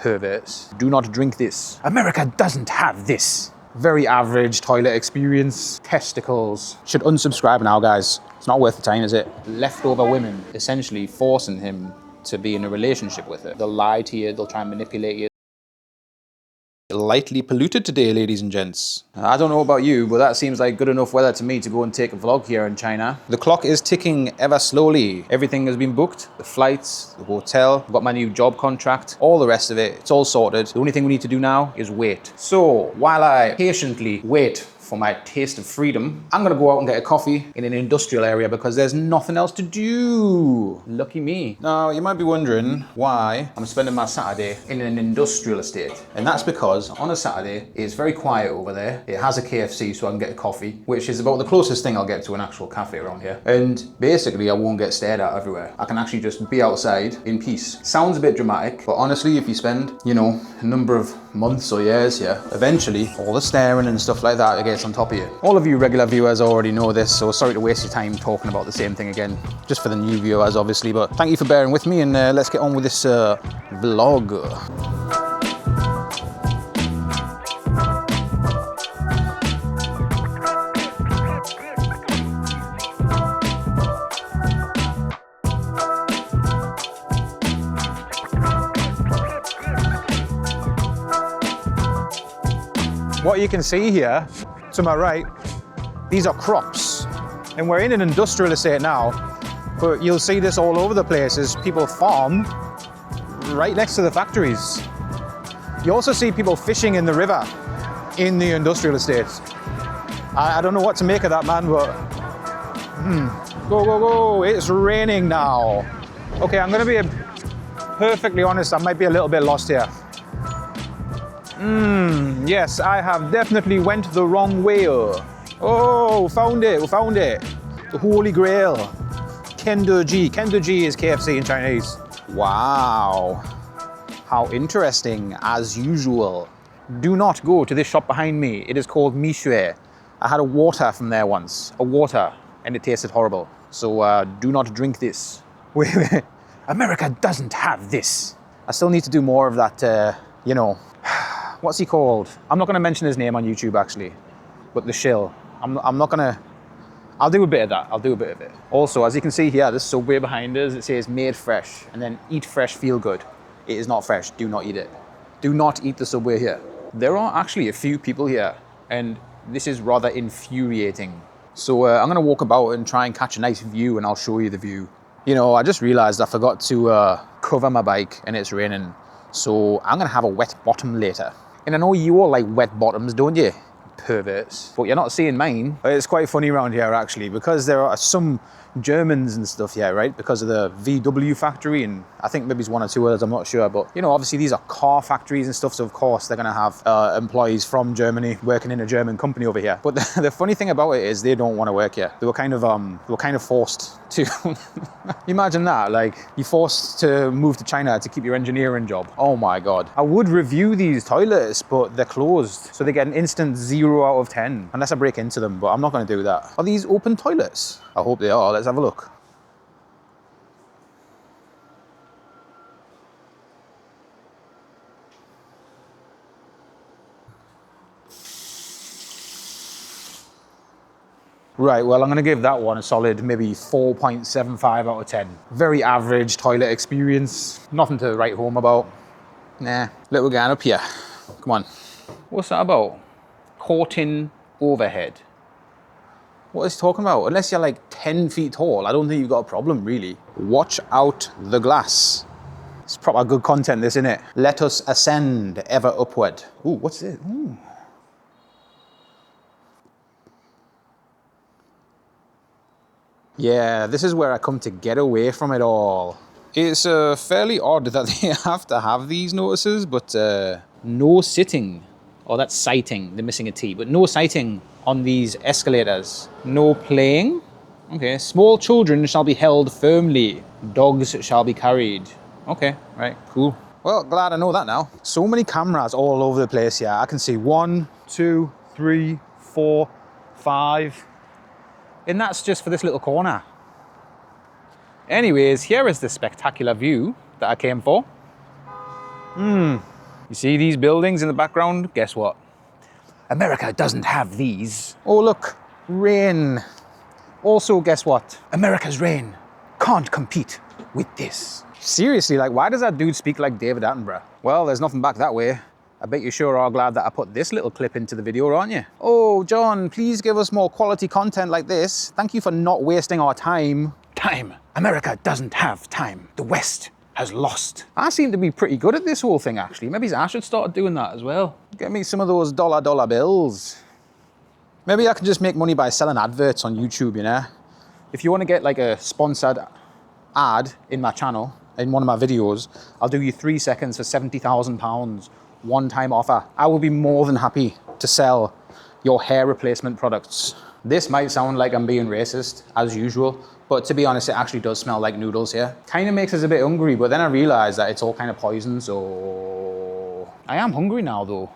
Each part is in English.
perverts. Do not drink this. America doesn't have this. Very average toilet experience. Testicles. Should unsubscribe now, guys. It's not worth the time, is it? Leftover women essentially forcing him to be in a relationship with her. They'll lie to you, they'll try and manipulate you. Lightly polluted today, ladies and gents. I don't know about you, but that seems like good enough weather to me to go and take a vlog here in China. The clock is ticking ever slowly. Everything has been booked. The flights, the hotel, I've got my new job contract, all the rest of it. It's all sorted. The only thing we need to do now is wait. So while I patiently wait for my taste of freedom, I'm gonna go out and get a coffee in an industrial area because there's nothing else to do. Lucky me. Now, you might be wondering why I'm spending my Saturday in an industrial estate. And that's because on a Saturday, it's very quiet over there. It has a KFC so I can get a coffee, which is about the closest thing I'll get to an actual cafe around here. And basically, I won't get stared at everywhere. I can actually just be outside in peace. Sounds a bit dramatic, but honestly, if you spend, you know, a number of months or years here, eventually all the staring and stuff like that gets on top of you. All of you regular viewers already know this, so sorry to waste your time talking about the same thing again, just for the new viewers obviously, but thank you for bearing with me, and let's get on with this vlog. What you can see here, to my right, these are crops. And we're in an industrial estate now, but you'll see this all over the place as people farm right next to the factories. You also see people fishing in the river in the industrial estate. I don't know what to make of that, man, but go, go, go, it's raining now. Okay, I'm gonna be perfectly honest, I might be a little bit lost here. Yes, I have definitely went the wrong way. Oh, found it, we found it. The Holy Grail. Kendoji. Kendoji is KFC in Chinese. Wow. How interesting, as usual. Do not go to this shop behind me. It is called Mixue. I had a water from there once. A water, and it tasted horrible. So do not drink this. Wait. America doesn't have this. I still need to do more of that, you know, what's he called? I'm not going to mention his name on YouTube actually, but the shill. I'm not going to, I'll do a bit of that. I'll do a bit of it. Also, as you can see here, this Subway behind us, it says made fresh and then eat fresh, feel good. It is not fresh. Do not eat it. Do not eat the Subway here. There are actually a few people here and this is rather infuriating. So I'm going to walk about and try and catch a nice view and I'll show you the view. You know, I just realized I forgot to cover my bike and it's raining. So I'm going to have a wet bottom later. And I know you all like wet bottoms, don't you? Perverts. But you're not seeing mine. It's quite funny around here actually, because there are some Germans and stuff here, right? Because of the VW factory, and I think maybe it's one or two others, I'm not sure. But, you know, obviously these are car factories and stuff, so of course they're going to have employees from Germany working in a German company over here. But the funny thing about it is they don't want to work here. They were kind of forced to. Imagine that, like, you're forced to move to China to keep your engineering job. Oh my God. I would review these toilets, but they're closed. So they get an instant 0 out of 10, unless I break into them, but I'm not going to do that. Are these open toilets? I hope they are. Let's have a look. Right, well, I'm going to give that one a solid maybe 4.75 out of 10. Very average toilet experience. Nothing to write home about. Nah. Little guy up here. Come on. What's that about? Caught-in overhead. What is he talking about? Unless you're like 10 feet tall, I don't think you've got a problem, really. Watch out the glass. It's proper good content, this, isn't it? Let us ascend ever upward. Ooh, what's this? Ooh. Yeah, this is where I come to get away from it all. It's fairly odd that they have to have these notices, but no sitting. Oh, that's sighting. They're missing a T, but no sighting on these escalators. No playing. Okay, small children shall be held firmly. Dogs shall be carried. Okay, right, cool. Well, glad I know that now. So many cameras all over the place here. I can see 1, 2, 3, 4, 5. And that's just for this little corner. Anyways, here is the spectacular view that I came for. You see these buildings in the background? Guess what? America doesn't have these. Oh look, rain. Also, guess what? America's rain can't compete with this. Seriously, like, why does that dude speak like David Attenborough? Well, there's nothing back that way. I bet you sure are glad that I put this little clip into the video, aren't you? Oh, John, please give us more quality content like this. Thank you for not wasting our time. Time. America doesn't have time. The West has lost. I seem to be pretty good at this whole thing, actually. Maybe I should start doing that as well. Get me some of those dollar bills. Maybe I can just make money by selling adverts on YouTube, you know? If you want to get like a sponsored ad in my channel, in one of my videos, I'll do you 3 seconds for £70,000, one-time offer. I will be more than happy to sell your hair replacement products. This might sound like I'm being racist, as usual, but to be honest, it actually does smell like noodles here. Kind of makes us a bit hungry, but then I realized that it's all kind of poison, so... I am hungry now, though.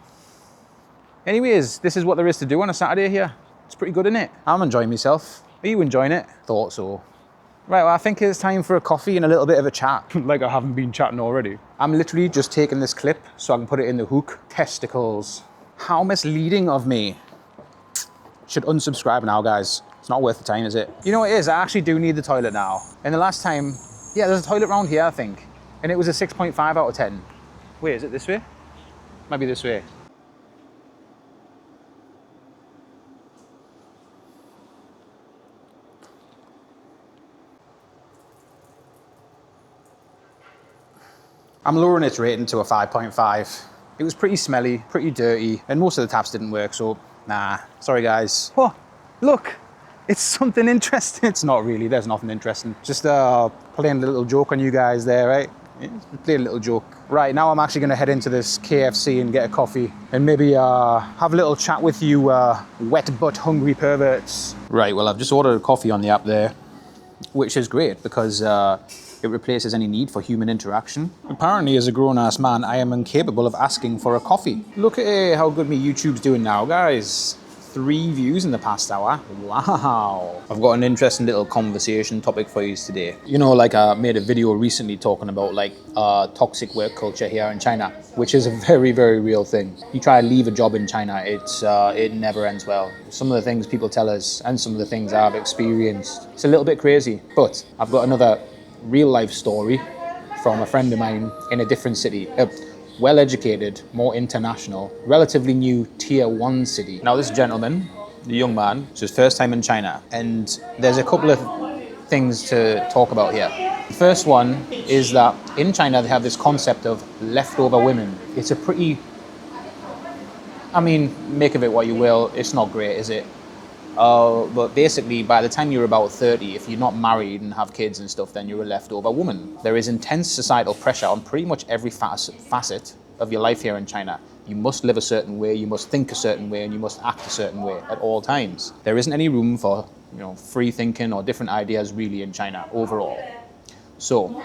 Anyways, this is what there is to do on a Saturday here. It's pretty good, isn't it? I'm enjoying myself. Are you enjoying it? Thought so. Right, well, I think it's time for a coffee and a little bit of a chat. Like I haven't been chatting already. I'm literally just taking this clip so I can put it in the hook. Testicles. How misleading of me. Should unsubscribe now, guys. It's not worth the time, is it? You know what it is? I actually do need the toilet now. And the last time, yeah, there's a toilet around here, I think. And it was a 6.5 out of 10. Wait, is it this way? Might be this way. I'm lowering its rating to a 5.5. It was pretty smelly, pretty dirty, and most of the taps didn't work, so nah, sorry guys. Oh, look, it's something interesting. It's not really, there's nothing interesting. Just playing a little joke on you guys there, right? Playing a little joke. Right, now I'm actually gonna head into this KFC and get a coffee and maybe have a little chat with you wet butt hungry perverts. Right, well, I've just ordered a coffee on the app there, which is great because it replaces any need for human interaction. Apparently, as a grown-ass man, I am incapable of asking for a coffee. Look at how good me YouTube's doing now, guys. 3 views in the past hour. Wow. I've got an interesting little conversation topic for you today. You know, like I made a video recently talking about like toxic work culture here in China, which is a very, very real thing. You try to leave a job in China, it never ends well. Some of the things people tell us and some of the things I've experienced, it's a little bit crazy. But I've got another real life story from a friend of mine in a different city. Well-educated, more international, relatively new tier 1 city. Now this gentleman, the young man, it's his first time in China, and there's a couple of things to talk about here. The first one is that in China they have this concept of leftover women. It's a pretty, I mean, make of it what you will, it's not great, is it? But basically, by the time you're about 30, if you're not married and have kids and stuff, then you're a leftover woman. There is intense societal pressure on pretty much every facet of your life here in China. You must live a certain way, you must think a certain way, and you must act a certain way at all times. There isn't any room for, you know, free thinking or different ideas really in China overall. So,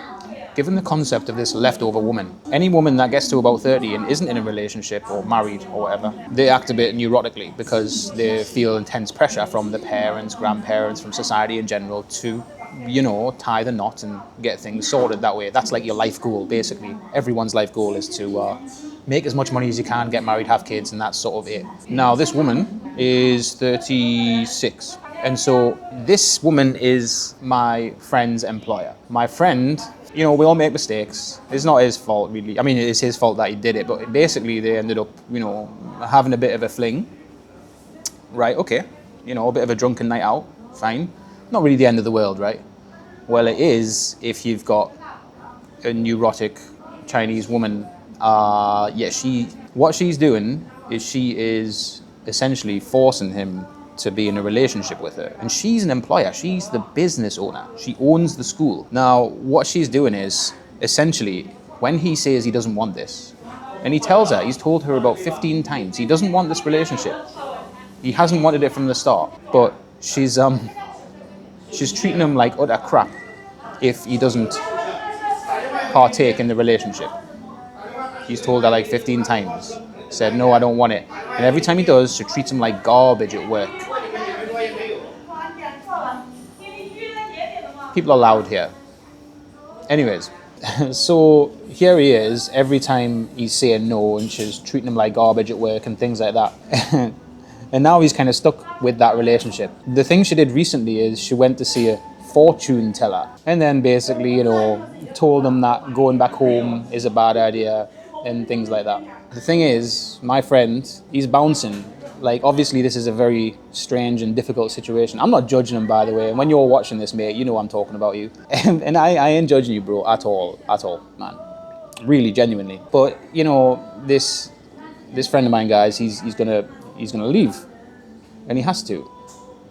given the concept of this leftover woman, any woman that gets to about 30 and isn't in a relationship or married or whatever, they act a bit neurotically because they feel intense pressure from the parents, grandparents, from society in general to, you know, tie the knot and get things sorted that way. That's like your life goal, basically. Everyone's life goal is to make as much money as you can, get married, have kids, and that's sort of it. Now, this woman is 36. And so this woman is my friend's employer. My friend, you know, we all make mistakes. It's not his fault, really. I mean, it's his fault that he did it, but basically they ended up, you know, having a bit of a fling. Right, okay. You know, a bit of a drunken night out, fine. Not really the end of the world, right? Well, it is if you've got a neurotic Chinese woman. What she's doing is she is essentially forcing him to be in a relationship with her. And she's an employer, she's the business owner, she owns the school. Now, what she's doing is, essentially, when he says he doesn't want this, and he tells her, he's told her about 15 times, he doesn't want this relationship. He hasn't wanted it from the start, but she's treating him like utter crap if he doesn't partake in the relationship. He's told her like 15 times, said, no, I don't want it. And every time he does, she treats him like garbage at work. People are loud here. Anyways, so here he is, every time he's saying no, and she's treating him like garbage at work and things like that. And now he's kind of stuck with that relationship. The thing she did recently is she went to see a fortune teller, and then basically, you know, told him that going back home is a bad idea and things like that. The thing is, my friend, he's bouncing. Like, obviously this is a very strange and difficult situation. I'm not judging him, by the way. And when you're watching this, mate, you know I'm talking about you. And I ain't judging you, bro, at all, man. Really, genuinely. But, you know, this friend of mine, guys, he's gonna leave. And he has to.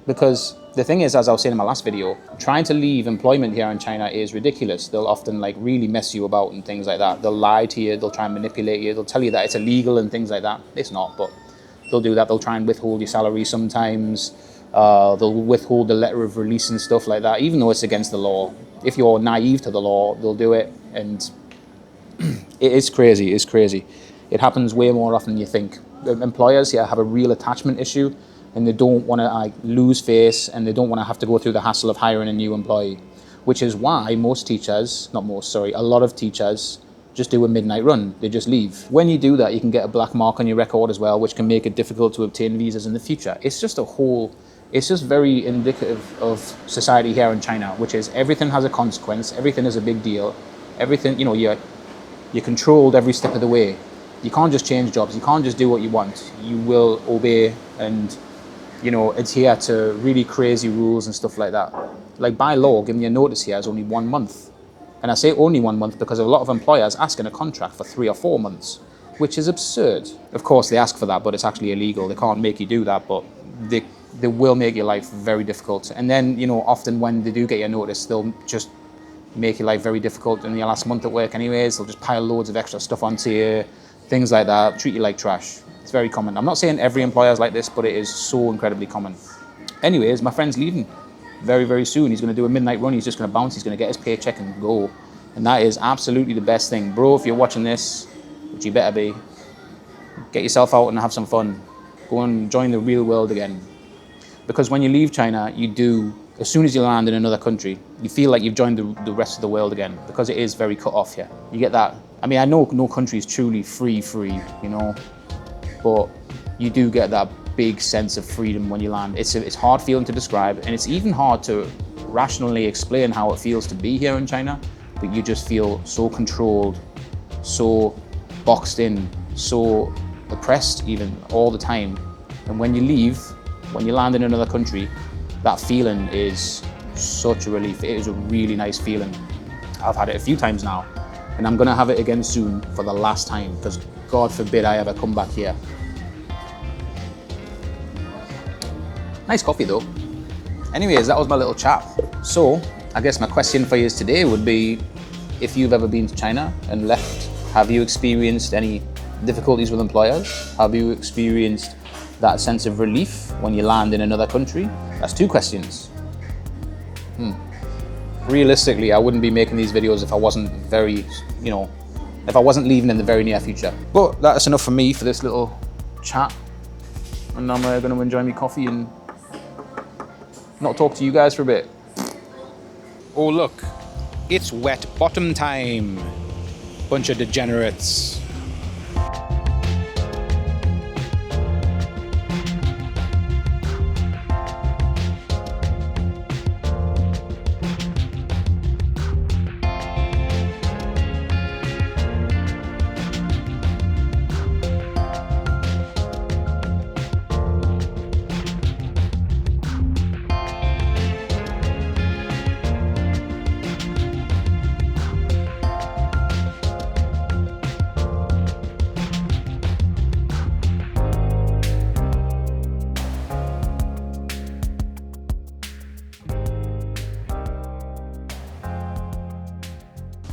Because the thing is, as I was saying in my last video, trying to leave employment here in China is ridiculous. They'll often like really mess you about and things like that. They'll lie to you, they'll try and manipulate you, they'll tell you that it's illegal and things like that. It's not, but they'll do that. They'll try and withhold your salary sometimes. They'll withhold the letter of release and stuff like that, even though it's against the law. If you're naive to the law, they'll do it. And it is crazy, it's crazy. It happens way more often than you think. Employers here have a real attachment issue, and they don't want to like lose face, and they don't want to have to go through the hassle of hiring a new employee, which is why a lot of teachers just do a midnight run. They just leave. When you do that, you can get a black mark on your record as well, which can make it difficult to obtain visas in the future. It's just very indicative of society here in China, which is everything has a consequence, everything is a big deal, everything, you know, you're controlled every step of the way. You can't just change jobs, you can't just do what you want. You will obey and, you know, adhere to really crazy rules and stuff like that. Like by law, giving you a notice here is only 1 month. And I say only 1 month because a lot of employers ask in a contract for 3 or 4 months, which is absurd. Of course, they ask for that, but it's actually illegal. They can't make you do that, but they will make your life very difficult. And then, you know, often when they do get your notice, they'll just make your life very difficult in your last month at work anyways. They'll just pile loads of extra stuff onto you, things like that, treat you like trash. It's very common. I'm not saying every employer is like this, but it is so incredibly common. Anyways, my friend's leaving very, very soon. He's going to do a midnight run. He's just going to bounce. He's going to get his paycheck and go. And that is absolutely the best thing. Bro, if you're watching this, which you better be, get yourself out and have some fun. Go and join the real world again. Because when you leave China, you do, as soon as you land in another country, you feel like you've joined the rest of the world again, because it is very cut off here. You get that. I mean, I know no country is truly free, you know, but you do get that big sense of freedom when you land. It's a hard feeling to describe, and it's even hard to rationally explain how it feels to be here in China, but you just feel so controlled, so boxed in, so oppressed even all the time. And when you leave, when you land in another country, that feeling is such a relief. It is a really nice feeling. I've had it a few times now, and I'm gonna have it again soon for the last time, because God forbid I ever come back here. Nice coffee though. Anyways, that was my little chat. So, I guess my question for you today would be, if you've ever been to China and left, have you experienced any difficulties with employers? Have you experienced that sense of relief when you land in another country? That's 2 questions. Realistically, I wouldn't be making these videos if I wasn't if I wasn't leaving in the very near future. But that's enough for me for this little chat. And I'm going to enjoy my coffee and not talk to you guys for a bit. Oh look, it's wet bottom time. Bunch of degenerates.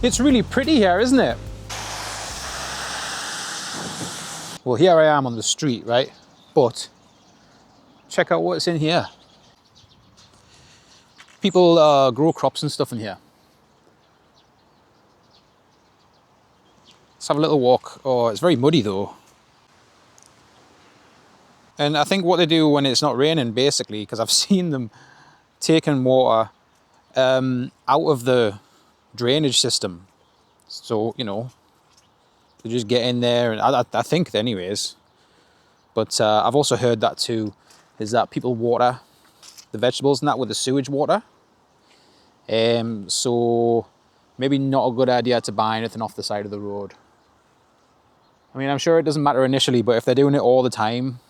It's really pretty here, isn't it? Well, here I am on the street, right? But check out what's in here. People grow crops and stuff in here. Let's have a little walk. Oh, it's very muddy though. And I think what they do when it's not raining, basically, because I've seen them taking water out of the drainage system. So, you know, They just get in there, and I think anyways. But I've also heard that too, is that people water the vegetables and that with the sewage water. So maybe not a good idea to buy anything off the side of the road. I mean, I'm sure it doesn't matter initially, but if they're doing it all the time,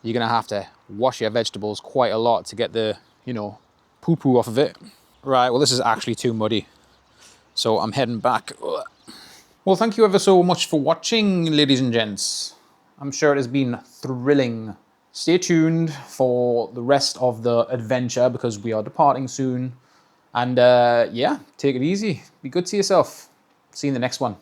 you're gonna have to wash your vegetables quite a lot to get the, you know, poo-poo off of it. Right, well, this is actually too muddy, so I'm heading back. Well, thank you ever so much for watching, ladies and gents. I'm sure it has been thrilling. Stay tuned for the rest of the adventure because we are departing soon. And yeah, take it easy. Be good to yourself. See you in the next one.